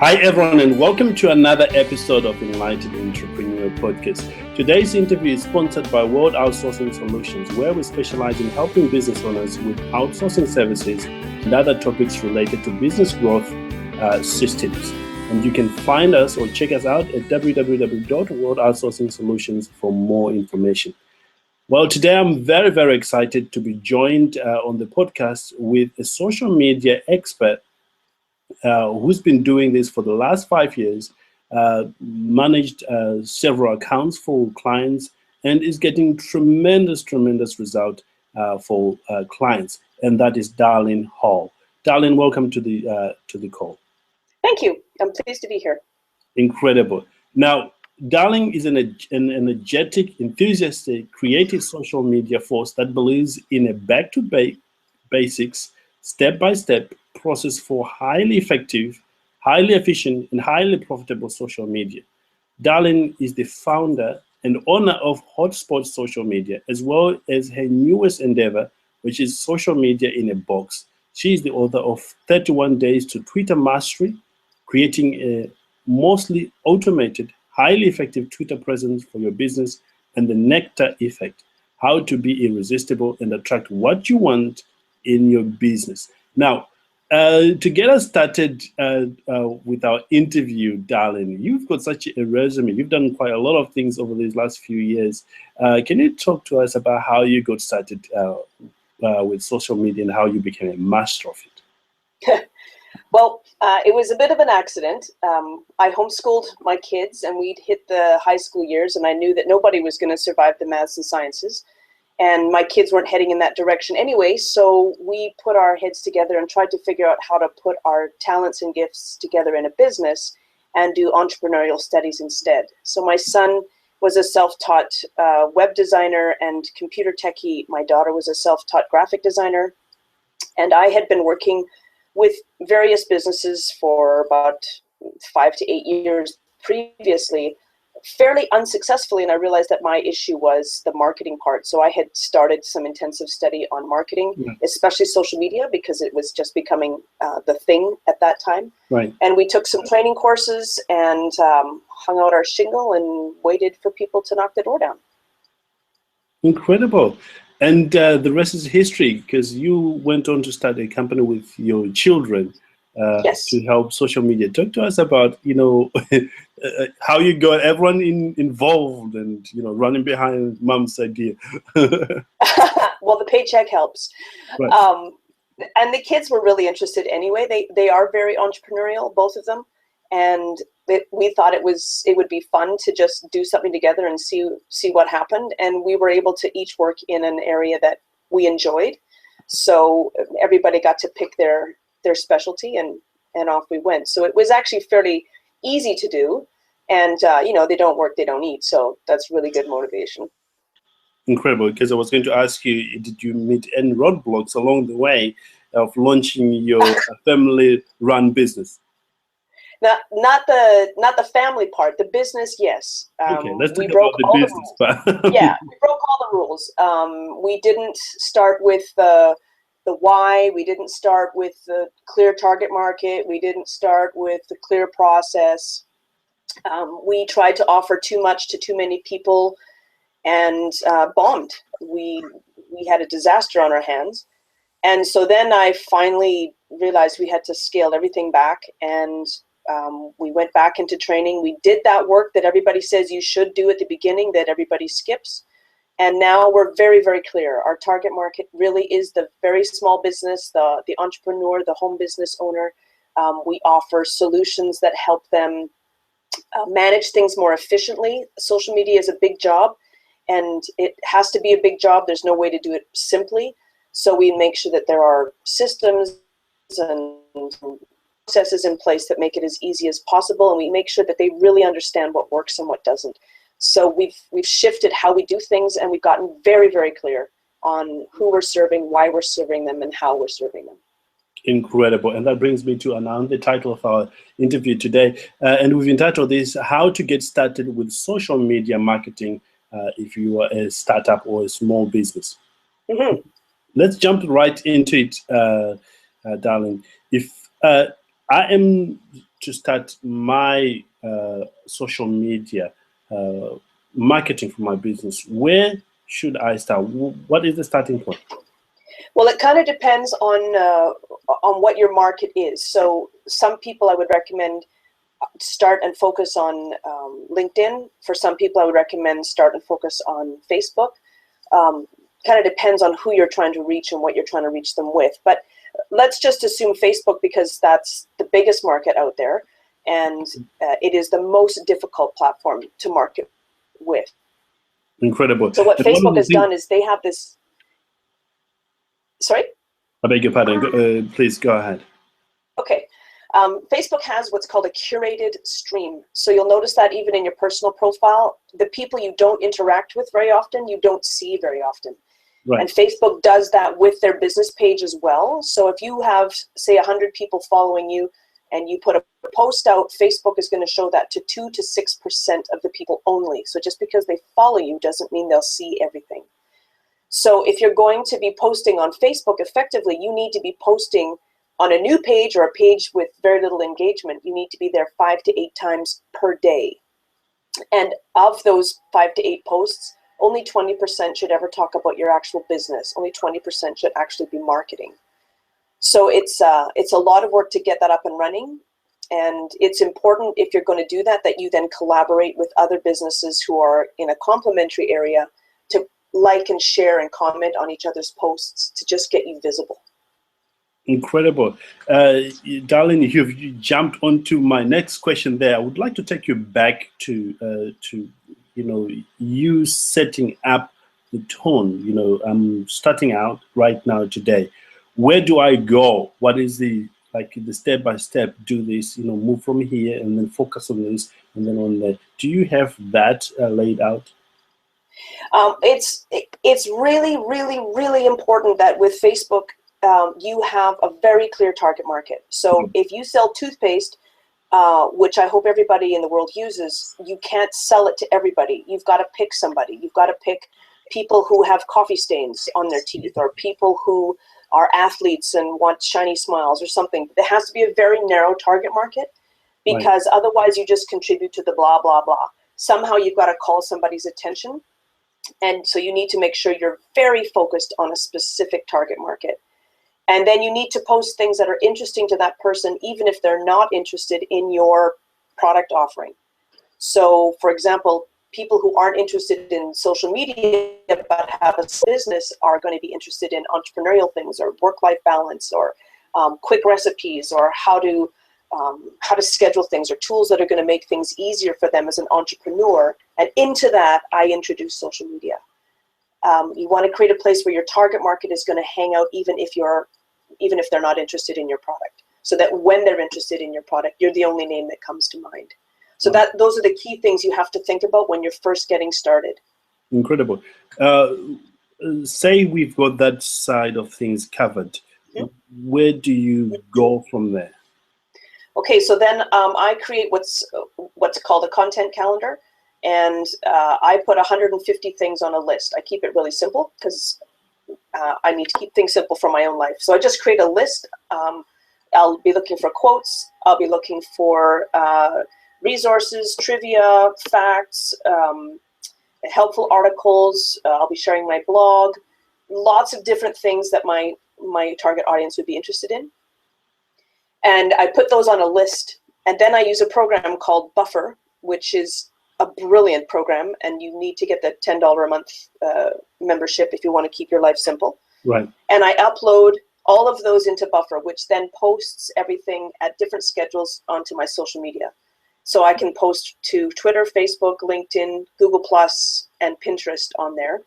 Hi, everyone, and welcome to another episode of Enlightened Entrepreneur Podcast. Today's interview is sponsored by World Outsourcing Solutions, where we specialize in helping business owners with outsourcing services and other topics related to business growth systems. And you can find us or check us out at www.worldoutsourcingsolutions for more information. Well, today I'm very, very excited to be joined on the podcast with a social media expert who's been doing this for the last 5 years, managed several accounts for clients, and is getting tremendous result for clients. And that is Darlene Hall. Darlene, welcome to the call. Thank you. I'm pleased to be here. Incredible. Now, Darlene is an energetic, enthusiastic, creative social media force that believes in a back-to-basics, step-by-step process for highly effective, highly efficient, and highly profitable social media. Darlene is the founder and owner of Hotspot Social Media, as well as her newest endeavor, which is Social Media in a Box. She is the author of 31 Days to Twitter Mastery, creating a mostly automated, highly effective Twitter presence for your business, and the Nectar Effect, how to be irresistible and attract what you want in your business. Now, to get us started with our interview, Darlene, you've got such a resume. You've done quite a lot of things over these last few years. Can you talk to us about how you got started with social media and how you became a master of it? Well, it was a bit of an accident. I homeschooled my kids, and we'd hit the high school years, and I knew that nobody was going to survive the maths and sciences. And my kids weren't heading in that direction anyway, so we put our heads together and tried to figure out how to put our talents and gifts together in a business and do entrepreneurial studies instead. So my son was a self-taught web designer and computer techie. My daughter was a self-taught graphic designer. And I had been working with various businesses for about 5 to 8 years previously, fairly unsuccessfully, and I realized that my issue was the marketing part. So I had started some intensive study on marketing, especially social media, because it was just becoming the thing at that time. Right. And we took some training courses and hung out our shingle and waited for people to knock the door down. Incredible. And the rest is history, because you went on to start a company with your children. Yes. To help social media. Talk to us about, how you got everyone involved and, running behind mom's idea. Well, the paycheck helps. Right. And the kids were really interested anyway. They are very entrepreneurial, both of them. And we thought it would be fun to just do something together and see what happened. And we were able to each work in an area that we enjoyed. So everybody got to pick their specialty, and off we went. So it was actually fairly easy to do, and they don't work, they don't eat, so that's really good motivation. Incredible, because I was going to ask you, did you meet any roadblocks along the way of launching your family-run business? Not the family part, the business, yes. Okay, let's talk about the business part. Yeah, we broke all the rules. We didn't start with the why. We didn't start with the clear target market. We didn't start with the clear process. We tried to offer too much to too many people and bombed. We had a disaster on our hands. And so then I finally realized we had to scale everything back, and we went back into training. We did that work that everybody says you should do at the beginning that everybody skips. And now we're very, very clear. Our target market really is the very small business, the entrepreneur, the home business owner. We offer solutions that help them manage things more efficiently. Social media is a big job, and it has to be a big job. There's no way to do it simply. So we make sure that there are systems and processes in place that make it as easy as possible, and we make sure that they really understand what works and what doesn't. So we've shifted how we do things, and we've gotten very, very clear on who we're serving, why we're serving them, and how we're serving them. Incredible. And that brings me to announce the title of our interview today. And we've entitled this, How to Get Started with Social Media Marketing if you are a startup or a small business. Mm-hmm. Let's jump right into it, Darlene. If I am to start my social media marketing for my business, where should I start? What is the starting point? Well, it kind of depends on what your market is. So some people I would recommend start and focus on LinkedIn. For some people, I would recommend start and focus on Facebook. Kind of depends on who you're trying to reach and what you're trying to reach them with. But let's just assume Facebook, because that's the biggest market out there, and it is the most difficult platform to market with. Incredible. So what Facebook has done is they have this. Sorry? I beg your pardon. Please go ahead. Okay. Facebook has what's called a curated stream. So you'll notice that even in your personal profile, the people you don't interact with very often, you don't see very often. Right. And Facebook does that with their business page as well. So if you have, say, 100 people following you and you put a post out, Facebook is going to show that to 2 to 6% of the people only. So just because they follow you doesn't mean they'll see everything. So if you're going to be posting on Facebook effectively, you need to be posting on a new page or a page with very little engagement. You need to be there 5 to 8 times per day. And of those 5 to 8 posts, only 20% should ever talk about your actual business. Only 20% should actually be marketing. So it's a lot of work to get that up and running. And it's important, if you're going to do that, that you then collaborate with other businesses who are in a complementary area to like and share and comment on each other's posts to just get you visible. Incredible. Darlene, you've jumped onto my next question there. I would like to take you back to you setting up the tone. I'm starting out right now today. Where do I go? What is the step by step? Do this, move from here and then focus on this and then on that. Do you have that laid out? It's really, really, really important that with Facebook, you have a very clear target market. So if you sell toothpaste, which I hope everybody in the world uses, you can't sell it to everybody. You've got to pick somebody. You've got to pick people who have coffee stains on their teeth, or people who are athletes and want shiny smiles or something. There has to be a very narrow target market, because otherwise you just contribute to the blah, blah, blah. Somehow you've got to call somebody's attention. And so you need to make sure you're very focused on a specific target market. And then you need to post things that are interesting to that person, even if they're not interested in your product offering. So, for example, people who aren't interested in social media but have a business are going to be interested in entrepreneurial things, or work-life balance, or quick recipes, or how to schedule things, or tools that are going to make things easier for them as an entrepreneur. And into that, I introduce social media. You want to create a place where your target market is going to hang out, even if they're not interested in your product, so that when they're interested in your product, you're the only name that comes to mind. So those are the key things you have to think about when you're first getting started. Incredible. Say we've got that side of things covered. Mm-hmm. Where do you go from there? Okay, so then I create what's called a content calendar. And I put 150 things on a list. I keep it really simple because I need to keep things simple for my own life. So I just create a list. I'll be looking for quotes. I'll be looking for resources, trivia, facts, helpful articles. I'll be sharing my blog. Lots of different things that my target audience would be interested in. And I put those on a list. And then I use a program called Buffer, which is a brilliant program, and you need to get the $10 a month membership if you want to keep your life simple. Right. And I upload all of those into Buffer, which then posts everything at different schedules onto my social media. So I can post to Twitter, Facebook, LinkedIn, Google+, and Pinterest on there.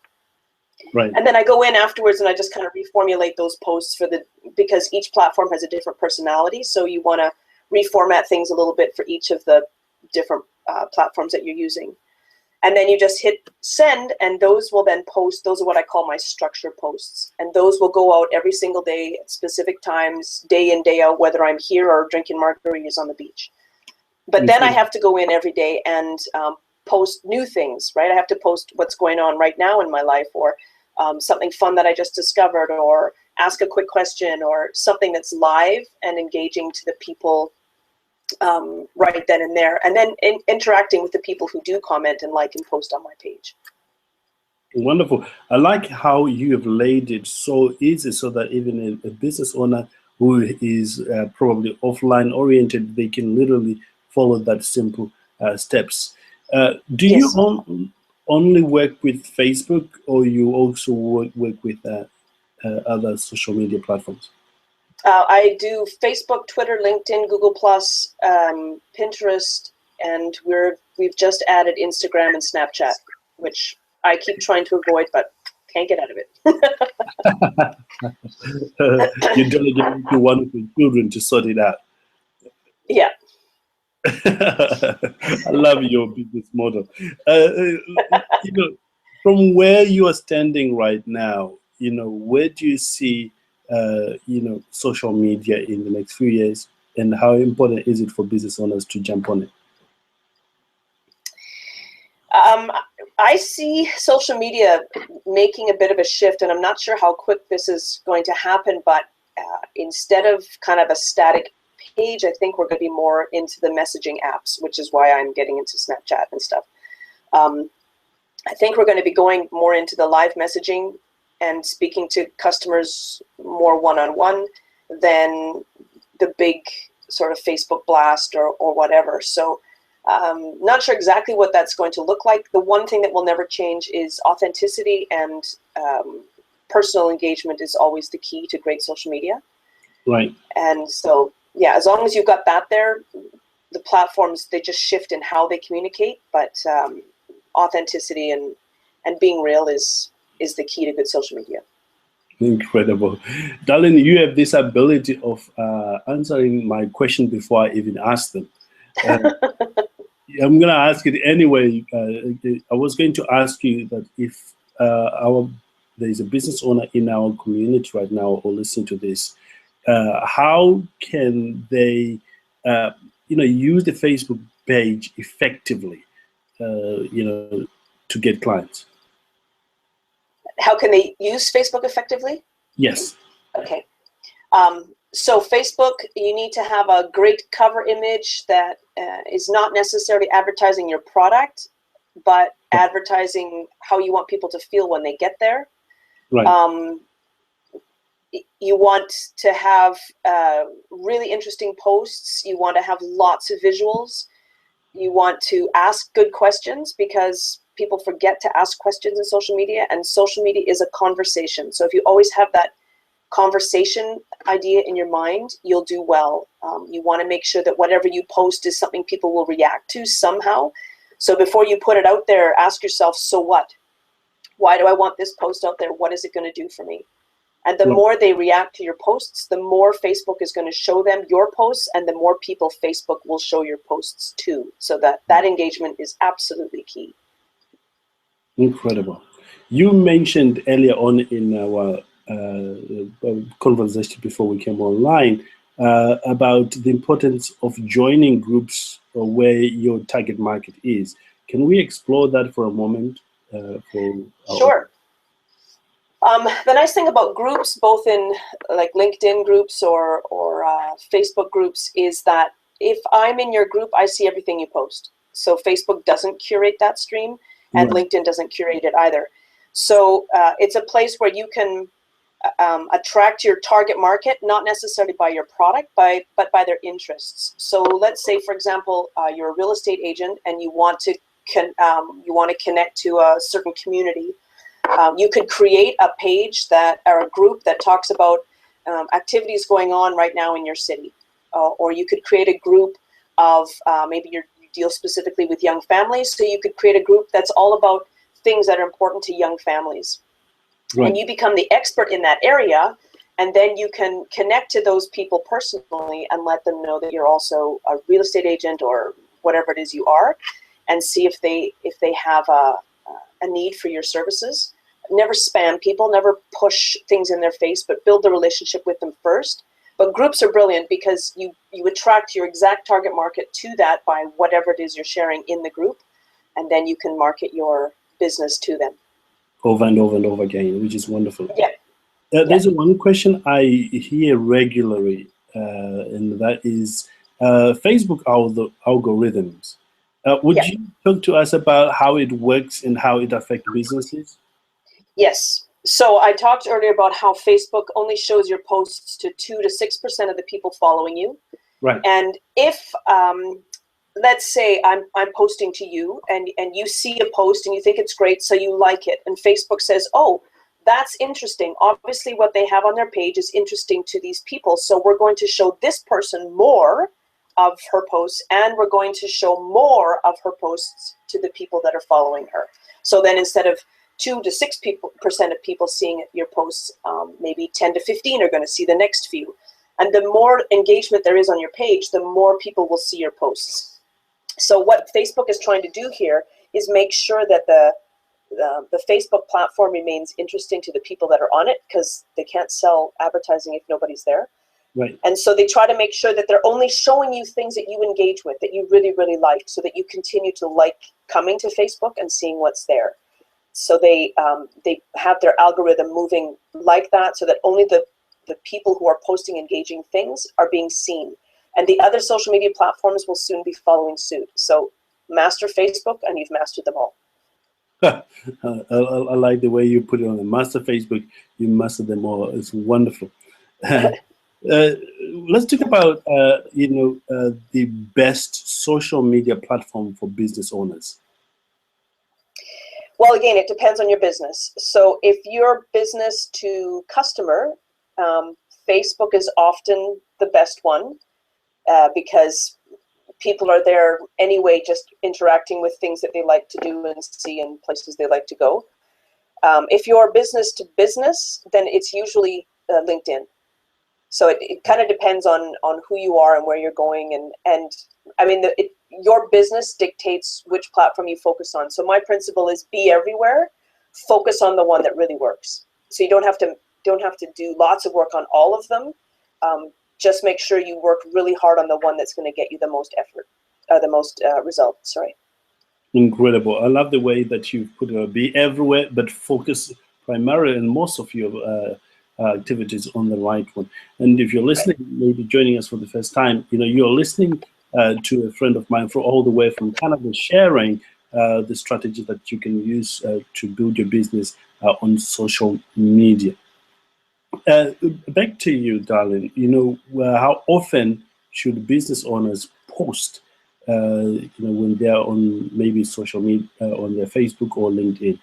Right. And then I go in afterwards and I just kind of reformulate those posts because each platform has a different personality. So you want to reformat things a little bit for each of the different platforms that you're using. And then you just hit send, and those will then post. Those are what I call my structure posts. And those will go out every single day at specific times, day in, day out, whether I'm here or drinking margaritas on the beach. But then I have to go in every day and post new things, right? I have to post what's going on right now in my life, or something fun that I just discovered, or ask a quick question, or something that's live and engaging to the people right then and there, and then interacting with the people who do comment and like and post on my page. Wonderful. I like how you have laid it so easy so that even a business owner who is probably offline oriented, they can literally follow that simple steps. Do Yes. you only work with Facebook, or you also work with other social media platforms? I do Facebook, Twitter, LinkedIn, Google+, Pinterest, and we've just added Instagram and Snapchat, which I keep trying to avoid, but can't get out of it. You delegate to one of your children to sort it out. Yeah. I love your business model. From where you are standing right now, where do you see, social media in the next few years, and how important is it for business owners to jump on it? I see social media making a bit of a shift, and I'm not sure how quick this is going to happen, but instead of kind of a static page, I think we're going to be more into the messaging apps, which is why I'm getting into Snapchat and stuff. I think we're going to be going more into the live messaging and speaking to customers more one-on-one than the big sort of Facebook blast or whatever. So not sure exactly what that's going to look like. The one thing that will never change is authenticity, and personal engagement is always the key to great social media. Right. And so, yeah, as long as you've got that there, the platforms, they just shift in how they communicate, but authenticity and being real is the key to good social media. Incredible. Darlene, you have this ability of answering my question before I even ask them. I'm going to ask it anyway. I was going to ask you that if there's a business owner in our community right now or listening to this, how can they, use the Facebook page effectively, to get clients? How can they use Facebook effectively? Yes. Okay. So Facebook, you need to have a great cover image that is not necessarily advertising your product, but advertising how you want people to feel when they get there. Right. You want to have really interesting posts. You want to have lots of visuals. You want to ask good questions, because people forget to ask questions in social media, and social media is a conversation. So if you always have that conversation idea in your mind, you'll do well. You want to make sure that whatever you post is something people will react to somehow. So before you put it out there, ask yourself, so what? Why do I want this post out there? What is it going to do for me? And the more they react to your posts, the more Facebook is going to show them your posts, and the more people Facebook will show your posts to. So that engagement is absolutely key. Incredible. You mentioned earlier on in our conversation before we came online about the importance of joining groups where your target market is. Can we explore that for a moment? Sure. The nice thing about groups, both in like LinkedIn groups or Facebook groups, is that if I'm in your group, I see everything you post. So Facebook doesn't curate that stream, and LinkedIn doesn't curate it either. So it's a place where you can attract your target market, not necessarily by your product, but by their interests. So let's say, for example, you're a real estate agent and you want to connect to a certain community. You could create a page or a group that talks about activities going on right now in your city, or you could create a group of maybe you deal specifically with young families, so you could create a group that's all about things that are important to young families. Right. And you become the expert in that area, and then you can connect to those people personally and let them know that you're also a real estate agent or whatever it is you are, and see if they have a need for your services. Never spam people, never push things in their face, but build the relationship with them first. But groups are brilliant because you attract your exact target market to that by whatever it is you're sharing in the group, and then you can market your business to them. Over and over and over again, which is wonderful. Yeah. There's one question I hear regularly, and that is Facebook algorithms. Would Yeah. you talk to us about how it works and how it affects businesses? Yes. So I talked earlier about how Facebook only shows your posts to 2 to 6% of the people following you. Right. And if let's say I'm posting to you and you see a post and you think it's great, so you like it, and Facebook says, oh, that's interesting. Obviously what they have on their page is interesting to these people, so we're going to show this person more of her posts, and we're going to show more of her posts to the people that are following her. So then instead of 2 to 6% of people seeing your posts, maybe 10 to 15 are going to see the next few. And the more engagement there is on your page, the more people will see your posts. So what Facebook is trying to do here is make sure that the Facebook platform remains interesting to the people that are on it, because they can't sell advertising if nobody's there. Right. And so they try to make sure that they're only showing you things that you engage with, that you really, really like, so that you continue to like coming to Facebook and seeing what's there. So they have their algorithm moving like that, so that only the people who are posting engaging things are being seen. And the other social media platforms will soon be following suit. So master Facebook and you've mastered them all. I like the way you put it on the master Facebook, you master them all. It's wonderful. Let's talk about the best social media platform for business owners. Well, again, it depends on your business. So if you're business to customer, Facebook is often the best one, because people are there anyway, just interacting with things that they like to do and see and places they like to go. If you're business to business, then it's usually LinkedIn. So it kind of depends on who you are and where you're going. And I mean, your business dictates which platform you focus on. So my principle is be everywhere, focus on the one that really works. So you don't have to do lots of work on all of them. Just make sure you work really hard on the one that's going to get you the most effort, the most results. Sorry. Incredible. I love the way that you put it. Be everywhere, but focus primarily in most of your activities on the right one. And if you're listening, maybe joining us for the first time, you're listening to a friend of mine from all the way from Canada, sharing the strategy that you can use to build your business on social media. Back to you, Darlene. How often should business owners post? When they're on maybe social media, on their Facebook or LinkedIn?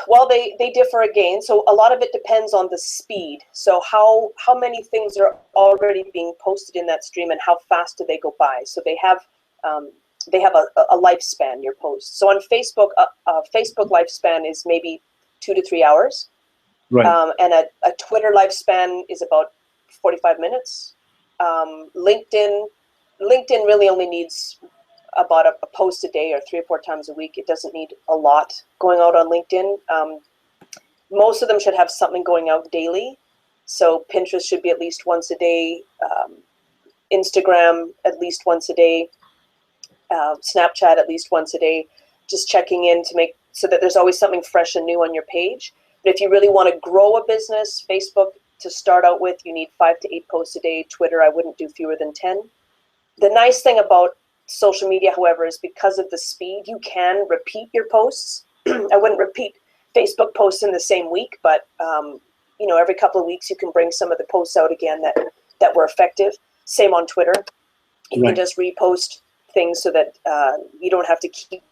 Well, they differ again. So a lot of it depends on the speed. So how many things are already being posted in that stream, and how fast do they go by? So they have a lifespan, your posts. So on Facebook, Facebook lifespan is maybe 2 to 3 hours. Right. And a Twitter lifespan is about 45 minutes. LinkedIn really only needs about a post a day or 3 or 4 times a week. It doesn't need a lot going out on LinkedIn. Most of them should have something going out daily. So Pinterest should be at least once a day. Instagram at least once a day. Snapchat at least once a day. Just checking in to make so that there's always something fresh and new on your page. But if you really want to grow a business, Facebook to start out with, you need 5 to 8 posts a day. Twitter, I wouldn't do fewer than 10. The nice thing about social media, however, is because of the speed, you can repeat your posts. I wouldn't repeat Facebook posts in the same week, but every couple of weeks you can bring some of the posts out again that were effective. Same on Twitter. You can just repost things so that you don't have to keep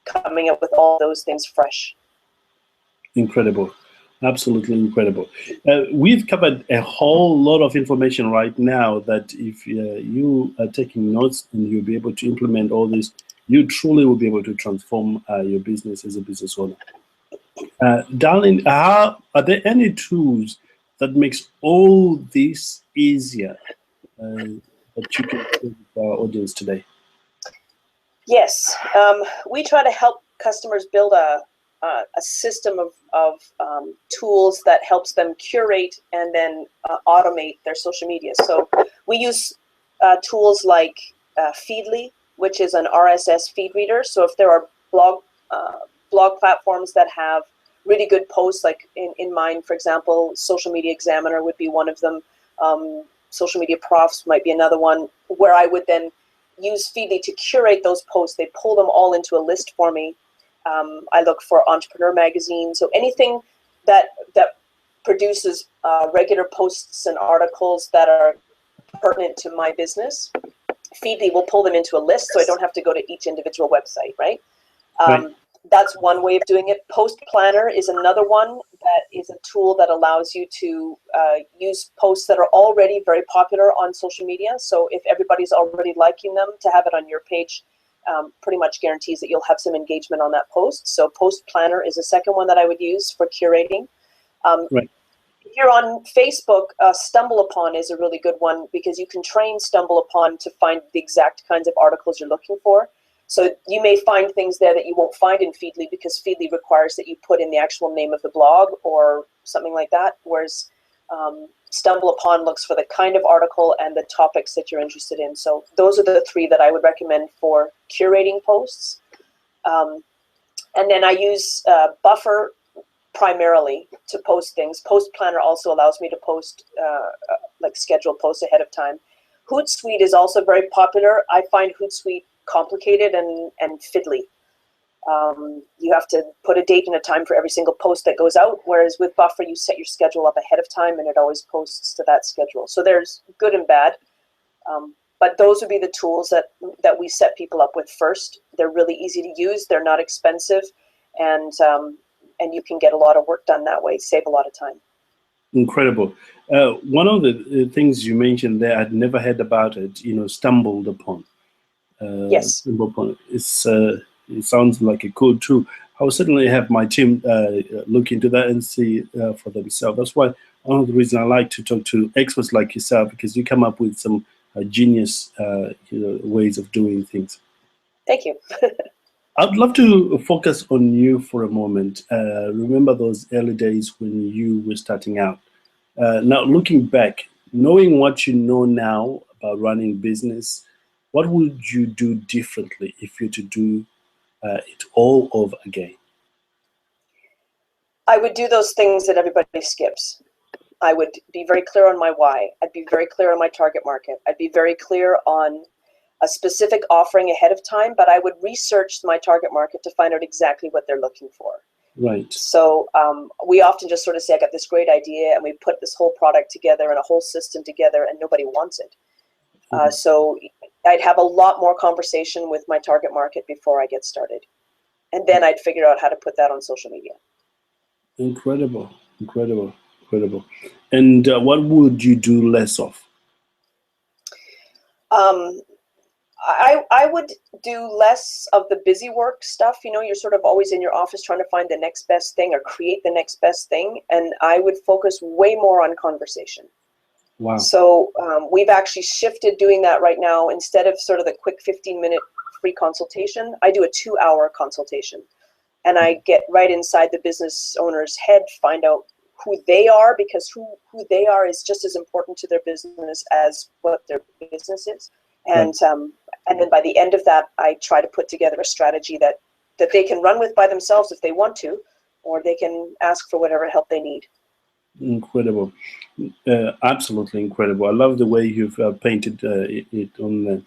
coming up with all those things fresh. Incredible. Absolutely incredible. We've covered a whole lot of information right now that if you are taking notes and you'll be able to implement all this, you truly will be able to transform your business as a business owner. Darlene, are there any tools that makes all this easier that you can share with our audience today? Yes. We try to help customers build a system of tools that helps them curate and then automate their social media. So we use tools like Feedly, which is an RSS feed reader. So if there are blog platforms that have really good posts, like in mine, for example, Social Media Examiner would be one of them. Social Media Profs might be another one, where I would then use Feedly to curate those posts. They pull them all into a list for me. I look for Entrepreneur Magazine, so anything that produces regular posts and articles that are pertinent to my business, Feedly will pull them into a list, so I don't have to go to each individual website, right? Right. That's one way of doing it. Post Planner is another one that is a tool that allows you to use posts that are already very popular on social media. So if everybody's already liking them, to have it on your page pretty much guarantees that you'll have some engagement on that post. So Post Planner is a second one that I would use for curating. Right. If you're on Facebook, Stumble Upon is a really good one, because you can train Stumble Upon to find the exact kinds of articles you're looking for. So you may find things there that you won't find in Feedly, because Feedly requires that you put in the actual name of the blog or something like that, whereas Stumble Upon looks for the kind of article and the topics that you're interested in. So those are the three that I would recommend for curating posts. And then I use Buffer primarily to post things. Post Planner also allows me to post like scheduled posts ahead of time. Hootsuite is also very popular. I find Hootsuite complicated and fiddly. You have to put a date and a time for every single post that goes out, whereas with Buffer you set your schedule up ahead of time and it always posts to that schedule. So there's good and bad, but those would be the tools that we set people up with first. They're really easy to use, they're not expensive, and you can get a lot of work done that way, save a lot of time. Incredible. One of the things you mentioned there, I'd never heard about it, stumbled upon. Yes. Stumbled upon. It sounds like a cool tool. I will certainly have my team look into that and see for themselves. That's why one of the reasons I like to talk to experts like yourself, because you come up with some genius ways of doing things. Thank you. I'd love to focus on you for a moment. Remember those early days when you were starting out. Now, looking back, knowing what you know now about running business, what would you do differently if you were to do it all over again? I would do those things that everybody skips. I would be very clear on my why. I'd be very clear on my target market. I'd be very clear on a specific offering ahead of time, but I would research my target market to find out exactly what they're looking for. Right. So we often just sort of say, I got this great idea, and we put this whole product together and a whole system together, and nobody wants it. So I'd have a lot more conversation with my target market before I get started. And then I'd figure out how to put that on social media. Incredible, incredible, incredible. And what would you do less of? I would do less of the busy work stuff. You're sort of always in your office trying to find the next best thing or create the next best thing. And I would focus way more on conversation. Wow. So we've actually shifted doing that right now. Instead of sort of the quick 15-minute free consultation, I do a 2-hour consultation. And I get right inside the business owner's head, find out who they are, because who they are is just as important to their business as what their business is. And and then by the end of that, I try to put together a strategy that they can run with by themselves if they want to, or they can ask for whatever help they need. Incredible. Absolutely incredible. I love the way you've painted it on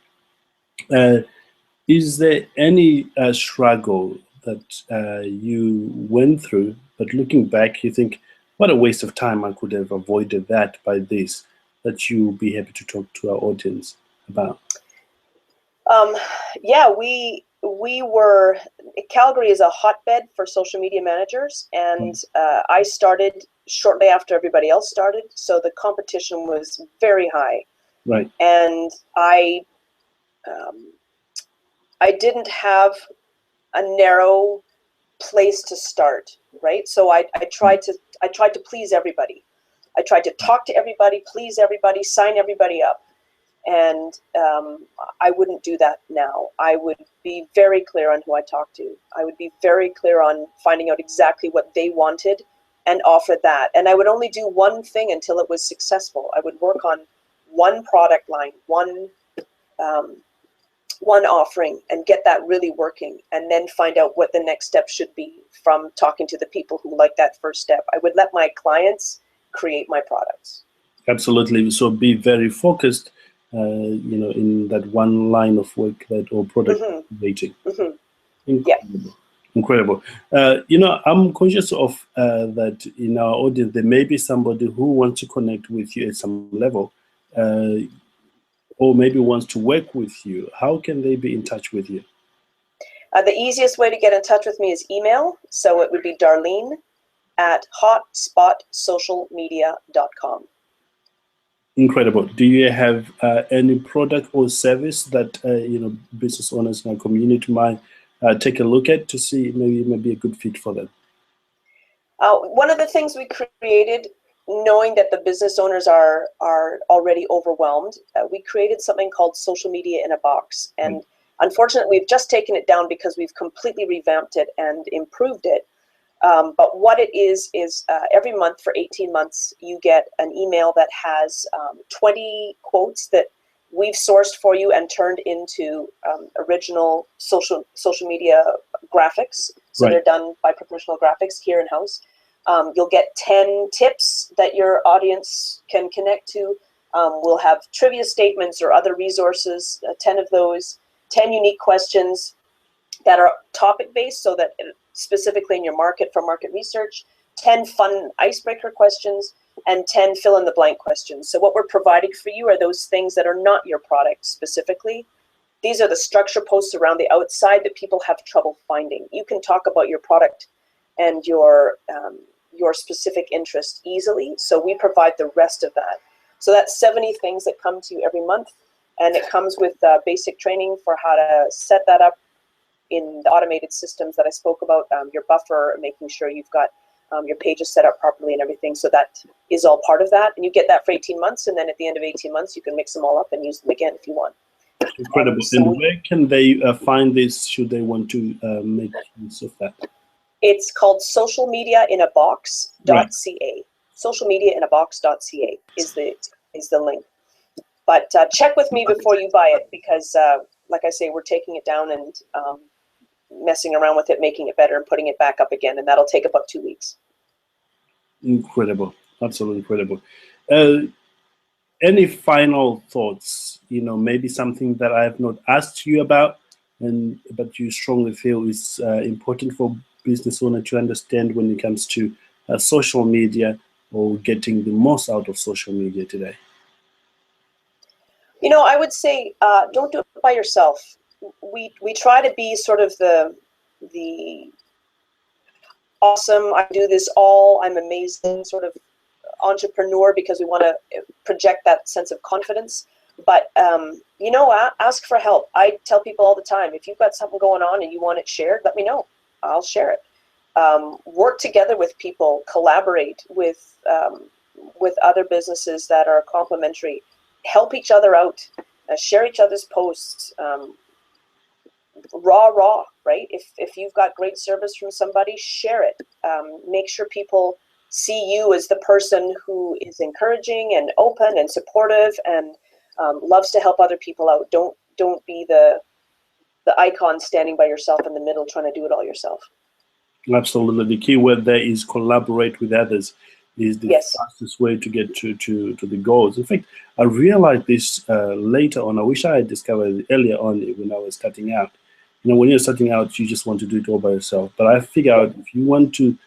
there. Is there any struggle that you went through, but looking back, you think, what a waste of time, I could have avoided that by this, that you'll be happy to talk to our audience about? Yeah, we were, Calgary is a hotbed for social media managers, and I started shortly after everybody else started, so the competition was very high. Right. And I didn't have a narrow place to start, right? So I tried to please everybody. I tried to talk to everybody, please everybody, sign everybody up. And I wouldn't do that now. I would be very clear on who I talked to. I would be very clear on finding out exactly what they wanted and offer that. And I would only do one thing until it was successful. I would work on one product line, one offering, and get that really working, and then find out what the next step should be from talking to the people who like that first step. I would let my clients create my products. Absolutely. So be very focused, in that one line of work that or product Hmm. creating. Hmm. Yeah. Incredible. Incredible. I'm conscious of that in our audience, there may be somebody who wants to connect with you at some level, uh, or maybe wants to work with you. How can they be in touch with you? The easiest way to get in touch with me is email. So it would be Darlene at hotspotsocialmedia.com. Incredible. Do you have any product or service that business owners in our community might take a look at to see maybe it might be a good fit for them? One of the things we created, knowing that the business owners are already overwhelmed, we created something called Social Media in a Box. Right. And unfortunately, we've just taken it down because we've completely revamped it and improved it. But what it is every month for 18 months, you get an email that has 20 quotes that we've sourced for you and turned into original social media graphics. So Right. they're done by professional graphics here in house. You'll get 10 tips that your audience can connect to. We'll have trivia statements or other resources, 10 of those, 10 unique questions that are topic based, so that specifically in your market for market research, 10 fun icebreaker questions, and 10 fill in the blank questions. So what we're providing for you are those things that are not your product specifically. These are the structure posts around the outside that people have trouble finding. You can talk about your product and your specific interest easily. So we provide the rest of that. So that's 70 things that come to you every month. And it comes with basic training for how to set that up in the automated systems that I spoke about, your buffer, making sure you've got your pages set up properly and everything. So that is all part of that. And you get that for 18 months. And then at the end of 18 months, you can mix them all up and use them again if you want. Incredible. And where can they find this should they want to make use of that? It's called Right. socialmediainabox.ca. Socialmediainabox.ca is the link. But check with me before you buy it because, like I say, we're taking it down and messing around with it, making it better and putting it back up again. And that'll take about 2 weeks. Incredible. Absolutely incredible. Uh, any final thoughts? Maybe something that I have not asked you about, but you strongly feel is important for business owner to understand when it comes to social media or getting the most out of social media today. I would say don't do it by yourself. We try to be sort of the awesome, I do this all, I'm amazing sort of entrepreneur, because we want to project that sense of confidence. But ask for help. I tell people all the time, if you've got something going on and you want it shared, let me know. I'll share it. Work together with people, collaborate with other businesses that are complementary, help each other out, share each other's posts. Raw, right? If you've got great service from somebody, share it. Make sure people see you as the person who is encouraging and open and supportive and loves to help other people out. Don't be the icon standing by yourself in the middle trying to do it all yourself. Absolutely. The key word there is collaborate with others is the Yes. fastest way to get to the goals. In fact, I realized this later on. I wish I had discovered it earlier on when I was starting out. When you're starting out, you just want to do it all by yourself. But I figure out if you want to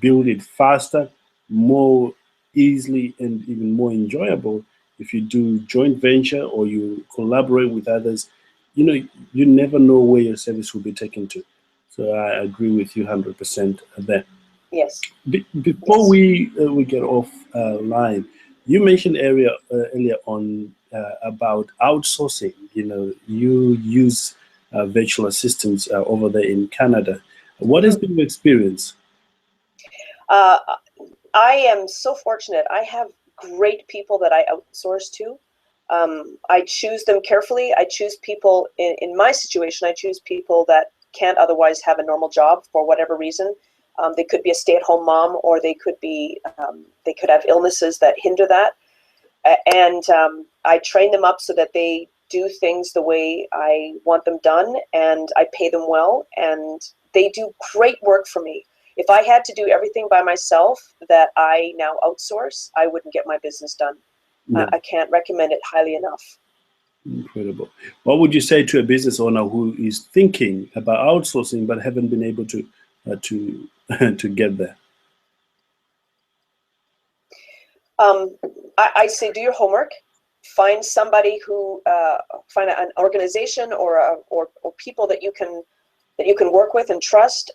build it faster, more easily, and even more enjoyable, if you do joint venture or you collaborate with others, you never know where your service will be taken to. So I agree with you 100% there. Yes. Before Yes. we get off line, you mentioned earlier on about outsourcing. You use virtual assistants over there in Canada. What has been your experience? Uh, I am so fortunate. I have great people that I outsource to. I choose them carefully. I choose people in my situation. I choose people that can't otherwise have a normal job for whatever reason. They could be a stay-at-home mom, or they could have illnesses that hinder that. And I train them up so that they do things the way I want them done, and I pay them well, and they do great work for me. If I had to do everything by myself that I now outsource, I wouldn't get my business done. No. I can't recommend it highly enough. Incredible. What would you say to a business owner who is thinking about outsourcing but haven't been able to to get there? I say do your homework. Find somebody who find an organization or people that you can work with and trust.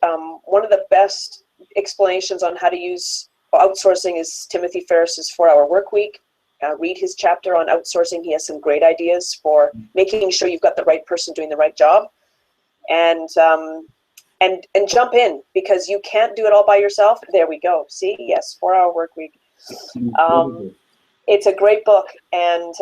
One of the best explanations on how to use outsourcing is Timothy Ferriss's 4-Hour Work Week. Read his chapter on outsourcing. He has some great ideas for making sure you've got the right person doing the right job, and jump in, because you can't do it all by yourself. There we go. See, yes, 4-Hour Work Week. It's a great book, and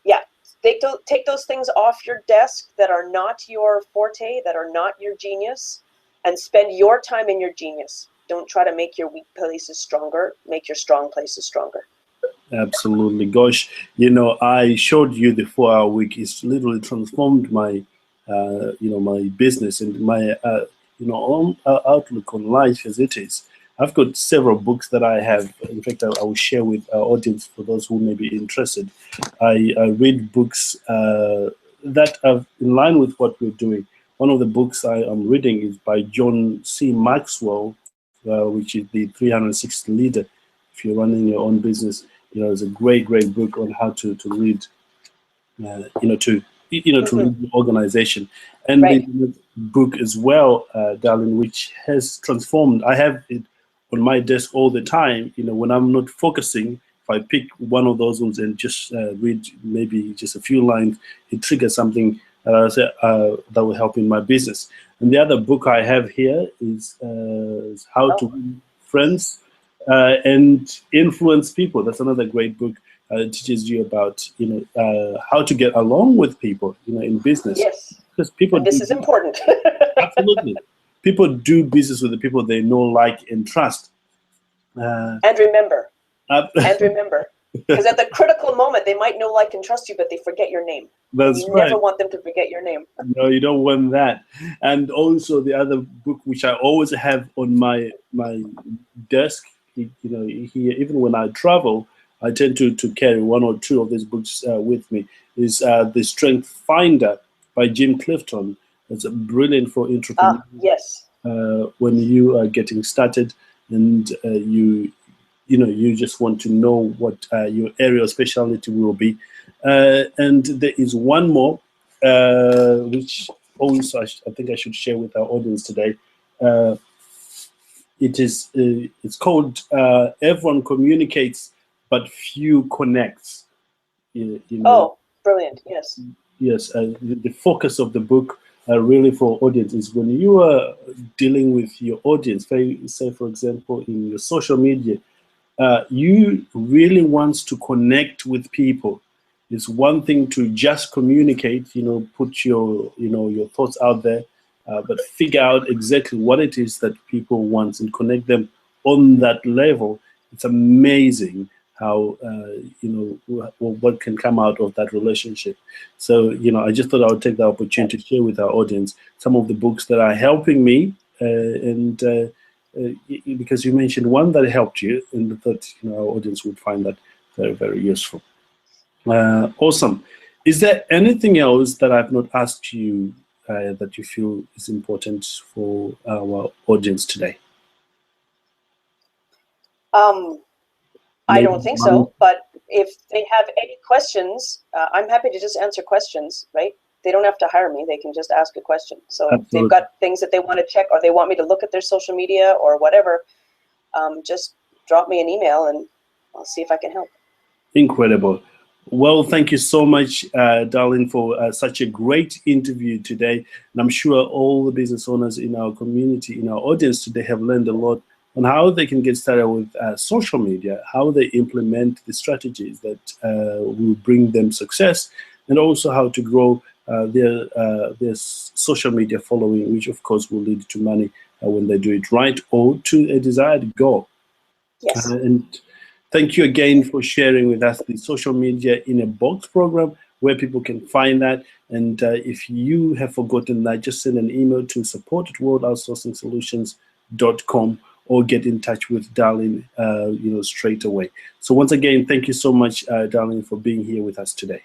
yeah, take those things off your desk that are not your forte, that are not your genius, and spend your time in your genius. Don't try to make your weak places stronger. Make your strong places stronger. Absolutely. Gosh, I showed you the 4-Hour Week. It's literally transformed my my business and my outlook on life as it is. I've got several books that I have. In fact, I will share with our audience for those who may be interested. I read books that are in line with what we're doing. One of the books I am reading is by John C. Maxwell, which is the 360 Leader. If you're running your own business, it's a great book on how to lead, to lead the organization. And Right. the book as well, Darlene, which has transformed. I have it on my desk all the time. When I'm not focusing, if I pick one of those ones and just read maybe just a few lines, it triggers something that will help in my business. And the other book I have here is How to Win Friends and Influence People. That's another great book. It teaches you about how to get along with people in business. Yes, because people and this is important. absolutely, people do business with the people they know, like, and trust. And remember, because at the critical moment, they might know, like, and trust you, but they forget your name. That's you right. never want them to forget your name. No, you don't want that. And also the other book, which I always have on my desk, here, even when I travel, I tend to carry one or two of these books with me, is The Strength Finder by Jim Clifton. It's brilliant for entrepreneurs. Yes. When you are getting started and you just want to know what your area of specialty will be. And there is one more, which also I think I should share with our audience today. It's called Everyone Communicates, but Few Connects. Oh, brilliant! Yes. Yes, the focus of the book really for audience is when you are dealing with your audience, say for example in your social media, you really want to connect with people. It's one thing to just communicate, put your thoughts out there, but figure out exactly what it is that people want and connect them on that level. It's amazing how what can come out of that relationship. So I just thought I would take the opportunity to share with our audience some of the books that are helping me, because you mentioned one that helped you, and I thought our audience would find that very, very useful. Awesome. Is there anything else that I've not asked you that you feel is important for our audience today? I don't think so, but if they have any questions, I'm happy to just answer questions, right? They don't have to hire me. They can just ask a question. So if they've got things that they want to check, or they want me to look at their social media or whatever, just drop me an email and I'll see if I can help. Incredible. Well, thank you so much, Darlene, for such a great interview today. And I'm sure all the business owners in our community, in our audience today, have learned a lot on how they can get started with social media, how they implement the strategies that will bring them success, and also how to grow their social media following, which of course will lead to money when they do it right, or to a desired goal. Yes. And thank you again for sharing with us the Social Media in a Box program, where people can find that. And if you have forgotten that, just send an email to support@worldoutsourcingsolutions.com, or get in touch with Darlene, straight away. So once again, thank you so much, Darlene, for being here with us today.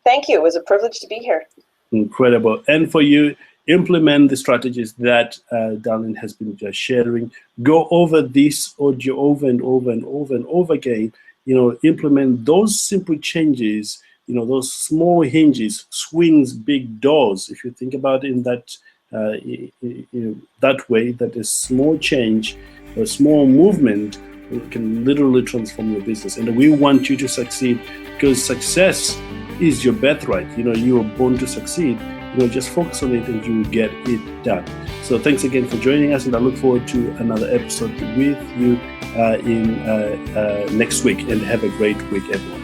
Thank you. It was a privilege to be here. Incredible. And for you, implement the strategies that Darlene has been just sharing. Go over this audio over and over and over and over again. Implement those simple changes. Those small hinges swings big doors. If you think about it in that that way, that a small change, a small movement can literally transform your business. And we want you to succeed, because success is your birthright. You are born to succeed. Just focus on it and you will get it done. So thanks again for joining us, and I look forward to another episode with you in next week. And have a great week, everyone.